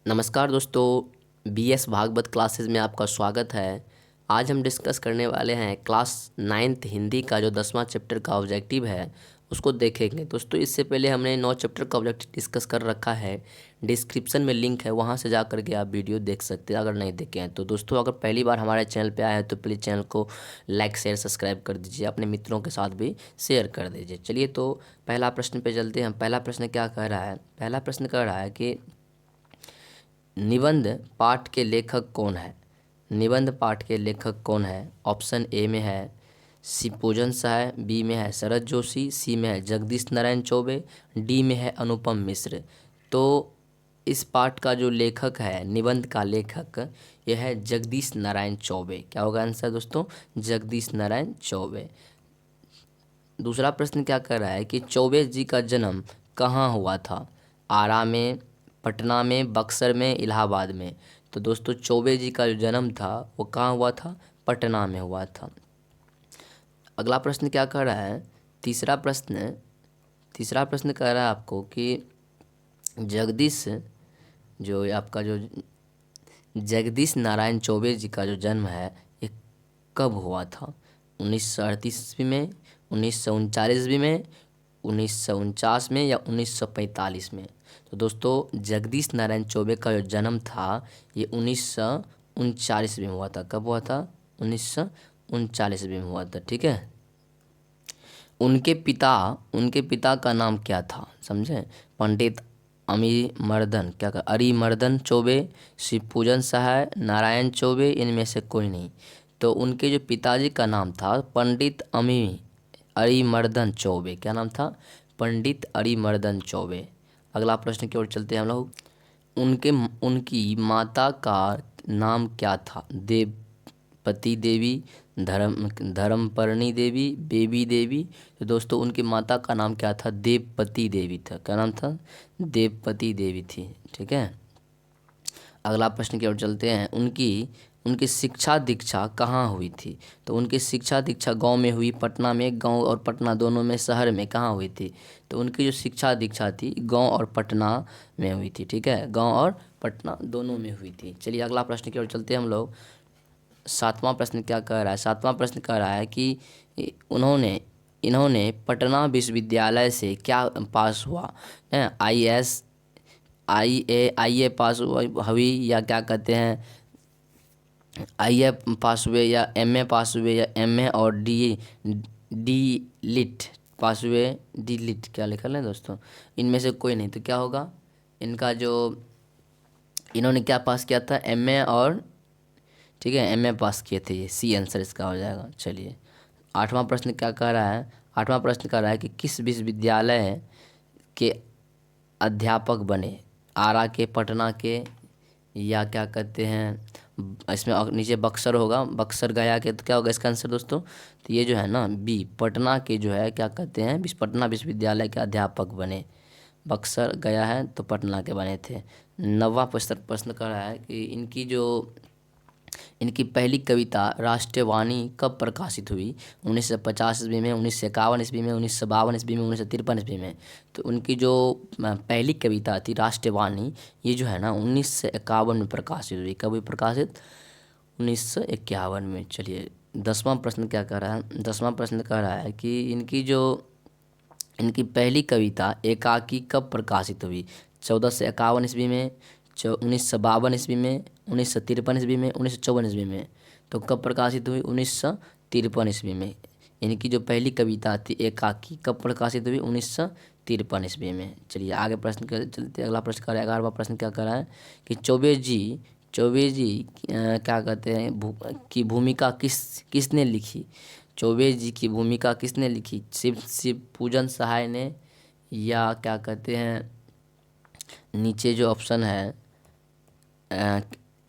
नमस्कार दोस्तों, BS Bhagavat classes में आपका स्वागत है। आज हम डिस्कस करने वाले हैं क्लास 9th हिंदी का जो 10वां चैप्टर का ऑब्जेक्टिव है उसको देखेंगे। दोस्तों इससे पहले हमने 9 चैप्टर का ऑब्जेक्टिव डिस्कस कर रखा है। डिस्क्रिप्शन में लिंक है, वहां से जा करके आप वीडियो देख सकते हैं अगर नहीं देखे हैं तो। दोस्तों अगर पहली बार हमारे चैनल पे आए हैं तो प्लीज़ चैनल को लाइक शेयर सब्सक्राइब कर दीजिए, अपने मित्रों के साथ भी शेयर कर दीजिए। चलिए तो पहला प्रश्न पे चलते हैं। पहला प्रश्न क्या कह रहा है? पहला प्रश्न कह रहा है कि निबंध पाठ के लेखक कौन है? निबंध पाठ के लेखक कौन है? ऑप्शन ए में है शिवपूजन सहाय, बी में है शरद जोशी, सी में है जगदीश नारायण चौबे, डी में है अनुपम मिश्र। तो इस पाठ का जो लेखक है, निबंध का लेखक, यह है जगदीश नारायण चौबे। क्या होगा आंसर दोस्तों? जगदीश नारायण चौबे। दूसरा प्रश्न क्या कर रहा है कि चौबे जी का जन्म कहाँ हुआ था? आरा में, पटना में, बक्सर में, इलाहाबाद में। तो दोस्तों चौबे जी का जो जन्म था वो कहाँ हुआ था? पटना में हुआ था। अगला प्रश्न क्या कर रहा है? तीसरा प्रश्न कह रहा है आपको कि जगदीश जो आपका जो जगदीश नारायण चौबे जी का जो जन्म है ये कब हुआ था? 1938 ईस्वी में, 1939 ईस्वी में, 1949 में या 1945 में? तो दोस्तों जगदीश नारायण चौबे का जो जन्म था ये 1939 में हुआ था। कब हुआ था? 1939 में हुआ था। ठीक है। उनके पिता का नाम क्या था? समझे? पंडित अरिमर्दन, क्या कर अरिमर्दन चौबे, शिवपूजन सहाय, नारायण चौबे, इनमें से कोई नहीं। तो उनके जो पिताजी का नाम था पंडित अरिमर्दन चौबे। क्या नाम था? पंडित अरिमर्दन चौबे। अगला प्रश्न की ओर चलते हैं हम लोग। उनके उनकी माता का नाम क्या था? देवपति देवी, धर्मपर्णी देवी, बेबी देवी। तो दोस्तों उनकी माता का नाम क्या था? देवपति देवी था। क्या नाम था? देवपति देवी थी। ठीक है। अगला प्रश्न की ओर चलते हैं। उनकी उनकी शिक्षा दीक्षा कहाँ हुई थी? तो उनकी शिक्षा दीक्षा गांव में हुई, पटना में। गांव और पटना दोनों में, शहर में कहाँ हुई थी? तो उनकी जो शिक्षा दीक्षा थी गांव और पटना में हुई थी। ठीक है, गांव और पटना दोनों में हुई थी। चलिए अगला प्रश्न की ओर चलते हैं हम लोग। सातवां प्रश्न क्या कह रहा है? सातवां प्रश्न कह रहा है कि उन्होंने इन्होंने पटना विश्वविद्यालय से क्या पास हुआ है? आई ए पास हुई, या क्या कहते हैं आई ए पास हुए, या एम ए पास हुए, या एम ए और डी लिट पास हुए। डी लिट क्या लिखा है दोस्तों? इनमें से कोई नहीं। तो क्या होगा इनका जो इन्होंने क्या पास किया था? एम ए और, ठीक है, एम ए पास किए थे। ये सी आंसर इसका हो जाएगा। चलिए आठवां प्रश्न क्या कह रहा है? आठवां प्रश्न कह रहा है कि किस विश्वविद्यालय के अध्यापक बने? आरा के, पटना के, या क्या कहते हैं इसमें नीचे बक्सर होगा, बक्सर गया के। तो क्या होगा इसका आंसर दोस्तों? तो ये जो है ना बी, पटना के जो है क्या कहते हैं पटना विश्वविद्यालय के अध्यापक बने। बक्सर गया है तो पटना के बने थे। नौवां प्रश्न कर रहा है कि इनकी पहली कविता राष्ट्रवाणी कब प्रकाशित हुई? 1950 ईस्वी में, 1951 ईस्वी में, 1952 ईस्वी में, 1953 ईस्वी में। तो उनकी जो पहली कविता थी राष्ट्रवाणी, ये जो है ना 1951 में प्रकाशित हुई। कब हुई प्रकाशित? 1951 में। चलिए 10वां प्रश्न क्या कह रहा है? 10वां प्रश्न कह रहा है कि इनकी पहली कविता एकाकी कब प्रकाशित हुई? 1451 ईस्वी में, 1952 ईस्वी में, 1953 ईस्वी में, 1954 ईस्वी में। तो कब प्रकाशित हुई? 1953 ईस्वी में। इनकी जो पहली कविता थी एकाकी कब प्रकाशित हुई? 1953 ईस्वी में। चलिए आगे प्रश्न कर चलते। अगला प्रश्न कर 11वां प्रश्न क्या कर रहा है कि चौबे जी क्या कहते हैं की भूमिका किसने लिखी? चौबे जी की भूमिका किसने लिखी? शिव पूजन सहाय ने, या क्या कहते हैं नीचे जो ऑप्शन है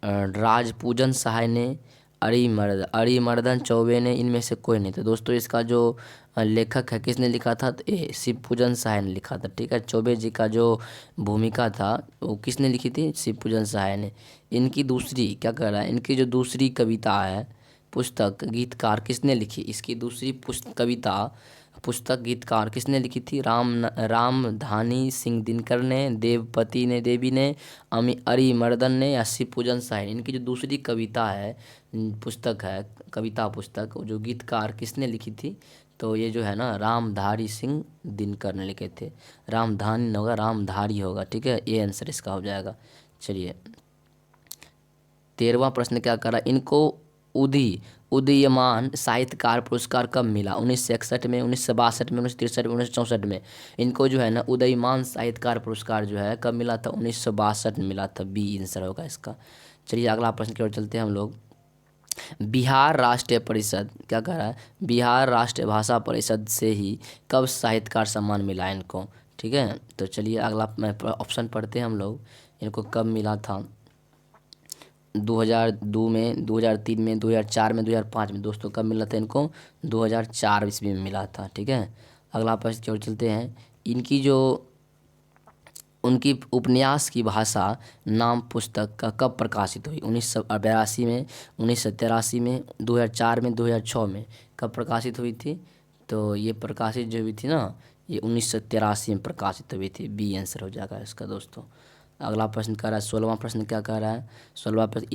राजपूजन सहाय ने, अरिमर्दन चौबे ने, इनमें से कोई नहीं। तो दोस्तों इसका जो लेखक है किसने लिखा था? तो ए शिवपूजन सहाय ने लिखा था। ठीक है, चौबे जी का जो भूमिका था वो किसने लिखी थी? शिवपूजन सहाय ने। इनकी दूसरी क्या कर रहा है? इनकी जो दूसरी कविता है पुस्तक गीतकार किसने लिखी? इसकी दूसरी कविता पुस्तक गीतकार किसने लिखी थी? रामधानी सिंह दिनकर ने, देवपति ने देवी ने, अरिमर्दन ने या शिवपूजन शाह ने। इनकी जो दूसरी कविता है, पुस्तक है, कविता पुस्तक, जो गीतकार किसने लिखी थी? तो ये जो है ना रामधारी सिंह दिनकर ने लिखे थे। रामधानी न होगा, रामधारी होगा, ठीक है, ये आंसर इसका हो जाएगा। चलिए 13वां प्रश्न क्या करा, इनको उदीयमान साहित्यकार पुरस्कार कब मिला? 1961 में, 1962 में, 1963 में, 1964 में। इनको जो है ना उदीयमान साहित्यकार पुरस्कार जो है कब मिला था? 1962 में मिला था, बी आंसर होगा इसका। चलिए अगला प्रश्न की ओर चलते हैं हम लोग। बिहार राष्ट्रीय परिषद क्या कह रहा है? बिहार राष्ट्रीय भाषा परिषद से ही कब साहित्यकार सम्मान मिला इनको? ठीक है, तो चलिए अगला ऑप्शन पढ़ते हैं हम लोग। इनको कब मिला था? 2002 में, 2003 में, 2004 में, 2005 में। दोस्तों कब मिला था इनको? 2004 ईस्वी में मिला था। ठीक है, अगला प्रश्न की ओर चलते हैं। इनकी जो उनकी उपन्यास की भाषा नाम पुस्तक का कब प्रकाशित हुई? 1982 में, 1983 में, 2004 में, 2006 में। कब प्रकाशित हुई थी? तो ये प्रकाशित जो हुई थी ना, ये 1983 में प्रकाशित हुई थी, बी आंसर हो जाएगा इसका दोस्तों। अगला प्रश्न कह रहा है, 16वां प्रश्न क्या कह रहा है? 16वां प्रश्न,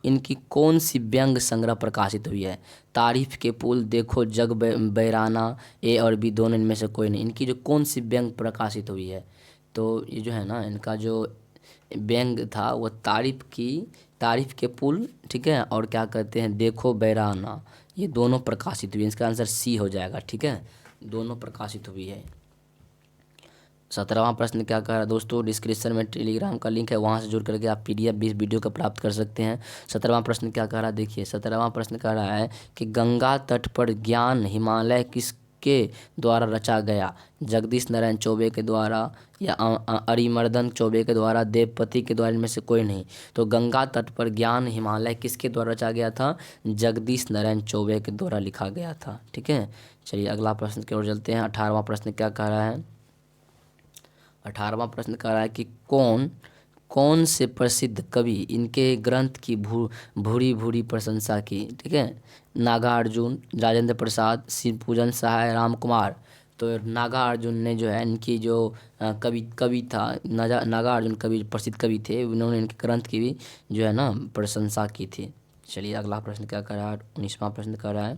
इनकी कौन सी व्यंग्य संग्रह प्रकाशित हुई है? तारीफ के पुल, देखो जग बैराना, ए और बी दोनों इनमें से कोई नहीं। इनकी जो कौन सी व्यंग्य प्रकाशित हुई है? तो ये जो है ना इनका जो व्यंग्य था वो तारीफ के पुल, ठीक है, और क्या कहते हैं देखो बैराना, ये दोनों प्रकाशित हुई है। इसका आंसर सी हो जाएगा। ठीक है, दोनों प्रकाशित हुई है। 17वां प्रश्न क्या कह रहा है दोस्तों? डिस्क्रिप्शन में टेलीग्राम का लिंक है, वहाँ से जुड़ करके आप PDF भी इस वीडियो का प्राप्त कर सकते हैं। 17वां प्रश्न क्या कह रहा है? देखिए 17वां प्रश्न कह रहा है कि गंगा तट पर ज्ञान हिमालय किसके द्वारा रचा गया? जगदीश नारायण चौबे के द्वारा या अरिमर्दन चौबे के द्वारा, देवपति के द्वारा, इनमें से कोई नहीं। तो गंगा तट पर ज्ञान हिमालय किसके द्वारा रचा गया था? जगदीश नारायण चौबे के द्वारा लिखा गया था। ठीक है, चलिए अगला प्रश्न की ओर चलते हैं। 18वां प्रश्न क्या कह रहा है? 18वां प्रश्न कह रहा है कि कौन से प्रसिद्ध कवि इनके ग्रंथ की भूरी भूरी प्रशंसा की? ठीक है, नागार्जुन, राजेंद्र प्रसाद, शिवपूजन सहाय, राम कुमार। तो नागार्जुन ने जो है इनकी जो कवि था, नागार्जुन कवि प्रसिद्ध कवि थे, उन्होंने इनके ग्रंथ की भी जो है ना प्रशंसा की थी। चलिए अगला प्रश्न क्या कर रहा है? 19वां प्रश्न कर रहा है,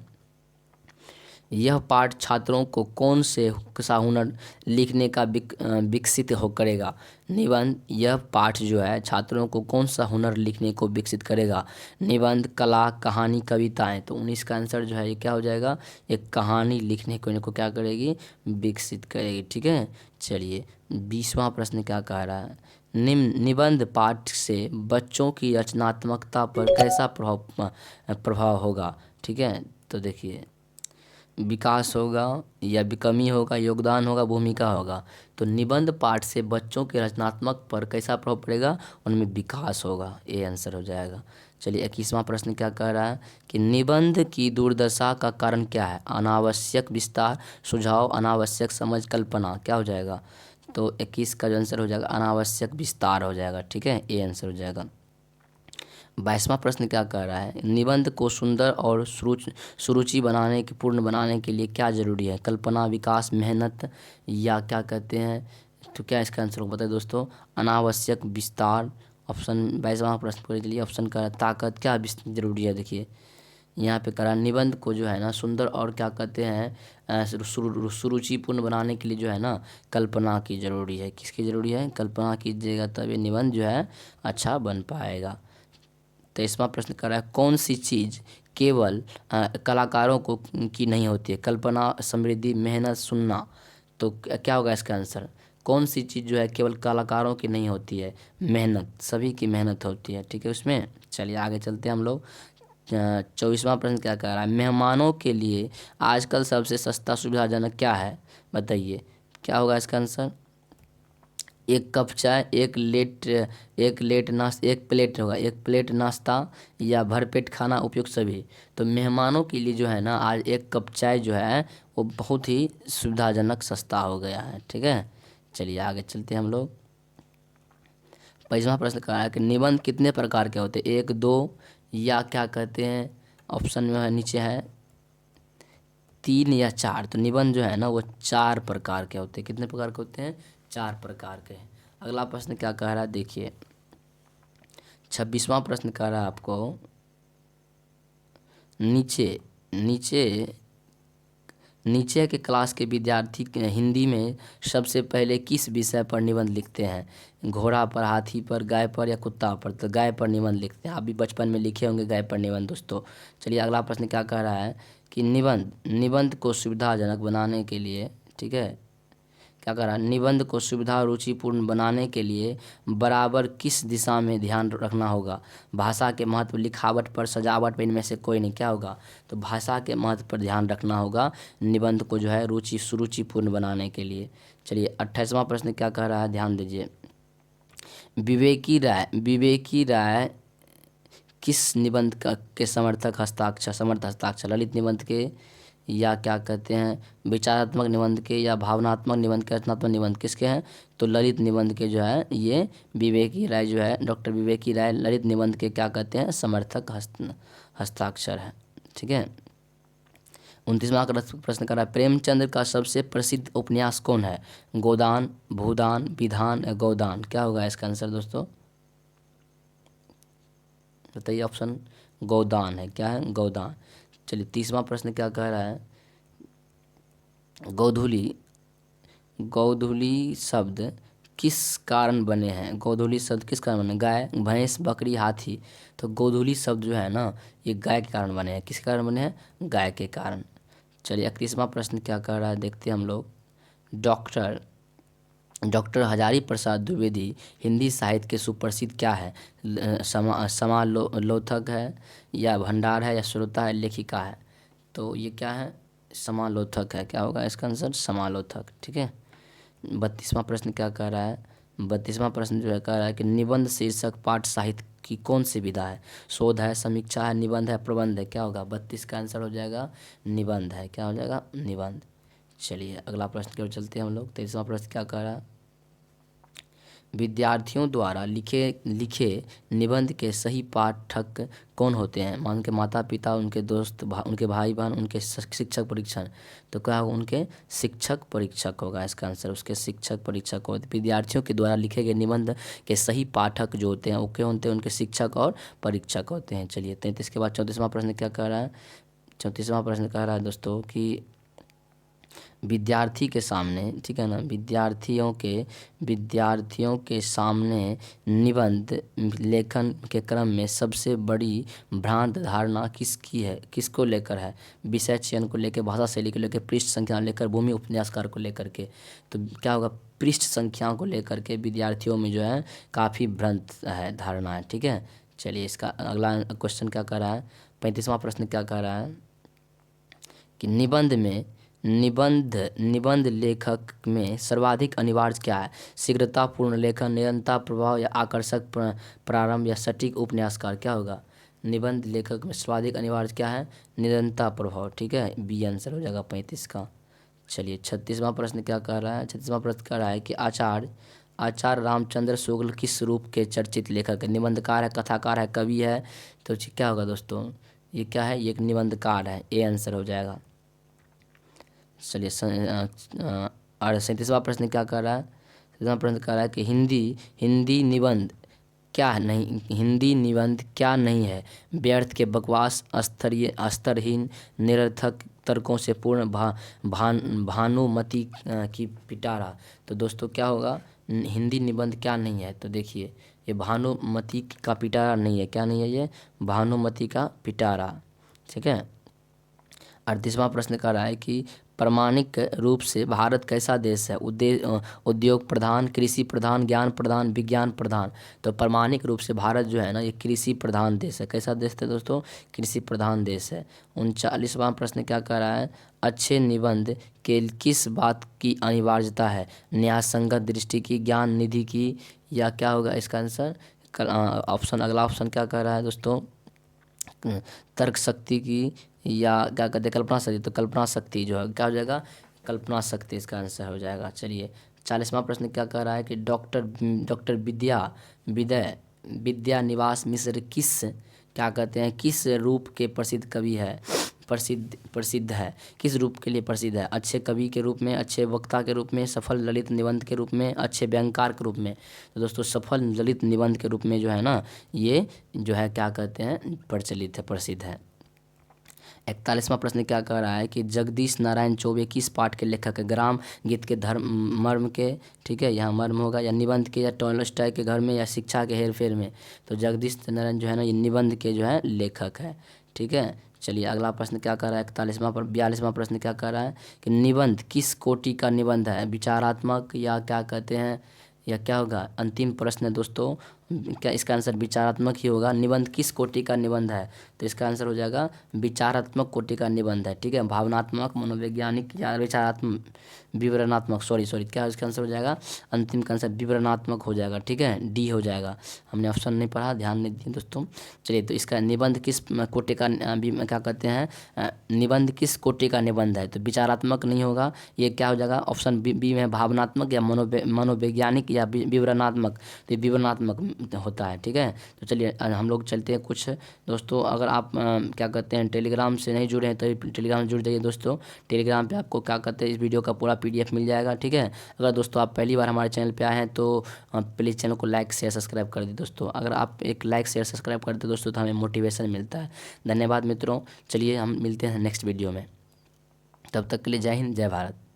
यह पाठ छात्रों को कौन से सा हुनर लिखने का विकसित हो करेगा? निबंध, यह पाठ जो है छात्रों को कौन सा हुनर लिखने को विकसित करेगा? निबंध, कला, कहानी, कविताएं। तो 19 का आंसर जो है ये क्या हो जाएगा? एक कहानी लिखने को इनको क्या करेगी? विकसित करेगी। ठीक है, चलिए 20वां प्रश्न क्या कह रहा है? निबंध पाठ से बच्चों की रचनात्मकता पर कैसा प्रभाव होगा? ठीक है, तो देखिए विकास होगा या कमी होगा, योगदान होगा, भूमिका होगा। तो निबंध पाठ से बच्चों के रचनात्मक पर कैसा प्रभाव पड़ेगा? उनमें विकास होगा, ये आंसर हो जाएगा। चलिए 21वां प्रश्न क्या कह रहा है कि निबंध की दुर्दशा का कारण क्या है? अनावश्यक विस्तार, सुझाव, अनावश्यक समझ, कल्पना। क्या हो जाएगा? तो 21 का जो आंसर हो जाएगा अनावश्यक विस्तार हो जाएगा। ठीक है, ये आंसर हो जाएगा। 22वां प्रश्न क्या कह रहा है? निबंध को सुंदर और सुरुचि पूर्ण बनाने के लिए क्या जरूरी है? कल्पना, विकास, मेहनत या क्या कहते हैं? तो क्या इसका आंसर होगा बताइए दोस्तों? अनावश्यक विस्तार। ऑप्शन 22वां प्रश्न के लिए ऑप्शन का ताकत क्या जरूरी है? देखिए यहाँ पे करा निबंध को जो है ना सुंदर और क्या कहते हैं सुरुचिपूर्ण बनाने के लिए जो है ना कल्पना की ज़रूरी है। किसकी ज़रूरी है? कल्पना कीजिएगा तब ये निबंध जो है अच्छा बन पाएगा। 23वां प्रश्न कर रहा है कौन सी चीज़ केवल कलाकारों को की नहीं होती है? कल्पना, समृद्धि, मेहनत, सुनना। तो क्या होगा इसका आंसर? कौन सी चीज़ जो है केवल कलाकारों की नहीं होती है? मेहनत, सभी की मेहनत होती है। ठीक है उसमें। चलिए आगे चलते हैं हम लोग। 24वां प्रश्न क्या कह रहा है? मेहमानों के लिए आजकल सबसे सस्ता सुविधाजनक क्या है? बताइए क्या होगा इसका आंसर? एक कप चाय, एक प्लेट नाश्ता या भरपेट खाना उपयुक्त सभी। तो मेहमानों के लिए जो है ना आज एक कप चाय जो है वो बहुत ही सुविधाजनक सस्ता हो गया है। ठीक है, चलिए आगे चलते हैं हम लोग। 25वां प्रश्न कहा है कि निबंध कितने प्रकार के होते हैं? एक, दो या क्या कहते हैं? ऑप्शन में है नीचे है 3 या 4, तो निबंध जो है ना वो 4 प्रकार के होते हैं। कितने प्रकार के होते हैं? 4 प्रकार के। अगला प्रश्न क्या कह रहा है देखिए, 26वां प्रश्न कह रहा है आपको, नीचे नीचे नीचे के क्लास के विद्यार्थी हिंदी में सबसे पहले किस विषय पर निबंध लिखते हैं? घोड़ा पर, हाथी पर, गाय पर या कुत्ता पर? तो गाय पर निबंध लिखते हैं। आप भी बचपन में लिखे होंगे गाय पर निबंध दोस्तों। चलिए अगला प्रश्न क्या कह रहा है कि निबंध को सुविधाजनक बनाने के लिए, ठीक है, क्या कह रहा है, निबंध को सुविधा रुचिपूर्ण बनाने के लिए बराबर किस दिशा में ध्यान रखना होगा? भाषा के महत्व, लिखावट पर, सजावट पर, इनमें से कोई नहीं। क्या होगा? तो भाषा के महत्व पर ध्यान रखना होगा निबंध को जो है सुरुचिपूर्ण बनाने के लिए। चलिए 28वां प्रश्न क्या कह रहा है, ध्यान दीजिए। विवेकी राय किस निबंध के समर्थक हस्ताक्षर? ललित निबंध के, या क्या कहते हैं विचारात्मक निबंध के, या भावनात्मक निबंध के, रचनात्मक निबंध, किसके हैं? तो ललित निबंध के जो है ये विवेकी राय जो है, डॉक्टर विवेकी राय ललित निबंध के क्या कहते हैं? समर्थक हस्ताक्षर है। ठीक है। 29वां प्रश्न कर रहा है, प्रेमचंद्र का सबसे प्रसिद्ध उपन्यास कौन है? गोदान, भूदान, विधान या गोदान? क्या होगा इसका आंसर दोस्तों? बताइए। ऑप्शन गोदान है। क्या है? गोदान। चलिए 30वां प्रश्न क्या कह रहा है, गोधूली शब्द किस कारण बने हैं? गोधूली शब्द किस कारण बने? गाय, भैंस, बकरी, हाथी? तो गोधूली शब्द जो है ना ये गाय के कारण बने हैं। किस कारण बने हैं? गाय के कारण। चलिए 31वां प्रश्न क्या कह रहा है देखते हैं हम लोग। डॉक्टर हजारी प्रसाद द्विवेदी हिंदी साहित्य के सुप्रसिद्ध क्या है? समालोचक है, या भंडार है, या श्रोता है, लेखिका है? तो ये क्या है? समालोचक है। क्या होगा इसका आंसर? समालोचक। ठीक है। 32वां प्रश्न क्या कह रहा है? 32वां प्रश्न जो है कह रहा है कि निबंध शीर्षक पाठ साहित्य की कौन सी विधा है? शोध है, समीक्षा है, निबंध है, प्रबंध है? क्या होगा? 32 का आंसर हो जाएगा निबंध है। क्या हो जाएगा? निबंध। चलिए अगला प्रश्न की ओर चलते हैं हम लोग। 23वां प्रश्न क्या कह रहा है, विद्यार्थियों द्वारा लिखे निबंध के सही पाठक कौन होते हैं? मान के माता पिता, उनके दोस्त, उनके भाई बहन, उनके शिक्षक परीक्षण? तो क्या होगा? उनके शिक्षक परीक्षक होगा इसका आंसर। उसके शिक्षक परीक्षक होते। विद्यार्थियों के द्वारा लिखे गए निबंध के सही पाठक जो होते हैं वो क्या होते हैं? उनके शिक्षक और परीक्षक होते हैं। चलिए 33 के बाद 34वां प्रश्न क्या कह रहा है? 34वां प्रश्न कह रहा है दोस्तों कि विद्यार्थी के सामने, ठीक है ना, विद्यार्थियों के सामने निबंध लेखन के क्रम में सबसे बड़ी भ्रांत धारणा किसकी है? किसको लेकर है? विषय चयन को लेकर, भाषा शैली को लेकर, पृष्ठ संख्या लेकर, भूमि उपन्यासकार को लेकर के? तो क्या होगा? पृष्ठ संख्या को लेकर के विद्यार्थियों में जो है काफ़ी भ्रांत है धारणा है। ठीक है। चलिए इसका अगला क्वेश्चन क्या कर रहा है? 35वां प्रश्न क्या कह रहा है कि निबंध लेखक में सर्वाधिक अनिवार्य क्या है? शीघ्रतापूर्ण लेखन, निरंतर प्रभाव, या आकर्षक प्रारंभ, या सटीक उपन्यासकार? क्या होगा? निबंध लेखक में सर्वाधिक अनिवार्य क्या है? निरंतर प्रभाव। ठीक है। बी आंसर हो जाएगा 35 का। चलिए 36वां प्रश्न क्या कह रहा है? 36वां प्रश्न कह रहा है कि आचार्य रामचंद्र शुक्ल किस रूप के चर्चित लेखक है? निबंधकार है, कथाकार है, कवि है? तो क्या होगा दोस्तों? ये क्या है? ये एक निबंधकार है। ए आंसर हो जाएगा। चलिए 37वां प्रश्न क्या कर रहा है? 37वां प्रश्न कह रहा है कि हिंदी निबंध क्या नहीं है? व्यर्थ के बकवास, स्तरहीन, निरर्थक तर्कों से पूर्ण, भानुमति की पिटारा? तो दोस्तों क्या होगा? हिंदी निबंध क्या नहीं है? तो देखिए ये भानुमति का पिटारा नहीं है। क्या नहीं है? ये भानुमति का पिटारा। ठीक है। 38वां प्रश्न कर रहा है कि प्रामाणिक रूप से भारत कैसा देश है? उद्योग प्रधान, कृषि प्रधान, ज्ञान प्रधान, विज्ञान प्रधान? तो प्रामाणिक रूप से भारत जो है ना ये कृषि प्रधान देश है। कैसा देश है दोस्तों? कृषि प्रधान देश है। 39वां प्रश्न क्या कर रहा है? अच्छे निबंध के किस बात की अनिवार्यता है? न्यायसंगत दृष्टि की, ज्ञान निधि की, या क्या होगा इसका आंसर? अगला ऑप्शन क्या कह रहा है दोस्तों? तर्क शक्ति की, या क्या कहते हैं कल्पना शक्ति? तो कल्पना शक्ति जो है क्या हो जाएगा? कल्पना शक्ति इसका आंसर हो जाएगा। चलिए 40वां प्रश्न क्या कह रहा है कि डॉक्टर विद्या निवास मिश्र किस रूप के प्रसिद्ध कवि है? प्रसिद्ध प्रसिद्ध है? किस रूप के लिए प्रसिद्ध है? अच्छे कवि के रूप में, अच्छे वक्ता के रूप में, सफल ललित निबंध के रूप में, अच्छे व्यंगकार के रूप में? तो दोस्तों सफल ललित निबंध के रूप में जो है ना, ये जो है क्या कहते हैं, प्रचलित है, प्रसिद्ध है। 41वां प्रश्न क्या कह रहा है कि जगदीश नारायण चौबे किस पाठ के लेखक है? ग्राम गीत के धर्म मर्म के, ठीक है, यहाँ मर्म होगा, या निबंध के, या टॉलस्टॉय के घर में, या शिक्षा के हेरफेर में? तो जगदीश नारायण जो है ना, ये निबंध के जो है लेखक है, ठीक है। चलिए अगला प्रश्न क्या कर रहा है, 42वां प्रश्न क्या कर रहा है कि निबंध किस कोटि का निबंध है? विचारात्मक, या क्या कहते हैं, या क्या होगा? अंतिम प्रश्न है दोस्तों, क्या इसका आंसर विचारात्मक ही होगा। निबंध किस कोटि का निबंध है? तो इसका आंसर हो जाएगा विचारात्मक कोटि का निबंध है, ठीक है। भावनात्मक, मनोवैज्ञानिक, या विचारात्मक, विवरणात्मक, सॉरी क्या इसका आंसर हो जाएगा? अंतिम का आंसर विवरणात्मक हो जाएगा, ठीक है, डी हो जाएगा। हमने ऑप्शन नहीं पढ़ा, ध्यान नहीं दिए दोस्तों। चलिए तो इसका निबंध किस कोटि का क्या कहते हैं, निबंध किस कोटि का निबंध है? तो विचारात्मक नहीं होगा, ये क्या हो जाएगा? ऑप्शन बी में भावनात्मक, या मनोवैज्ञानिक, या विवरणात्मक। तो विवरणात्मक होता है, ठीक है। तो चलिए हम लोग चलते हैं कुछ दोस्तों। अगर आप क्या कहते हैं टेलीग्राम से नहीं जुड़े हैं तो टेलीग्राम से जुड़ जाइए दोस्तों। टेलीग्राम पे आपको क्या कहते हैं, इस वीडियो का पूरा PDF मिल जाएगा, ठीक है। अगर दोस्तों आप पहली बार हमारे चैनल पे आए हैं तो प्लीज़ चैनल को लाइक शेयर सब्सक्राइब कर दीजिए दोस्तों। अगर आप एक लाइक शेयर सब्सक्राइब करते दोस्तों तो हमें मोटिवेशन मिलता है। धन्यवाद मित्रों। चलिए हम मिलते हैं नेक्स्ट वीडियो में, तब तक के लिए जय हिंद, जय भारत।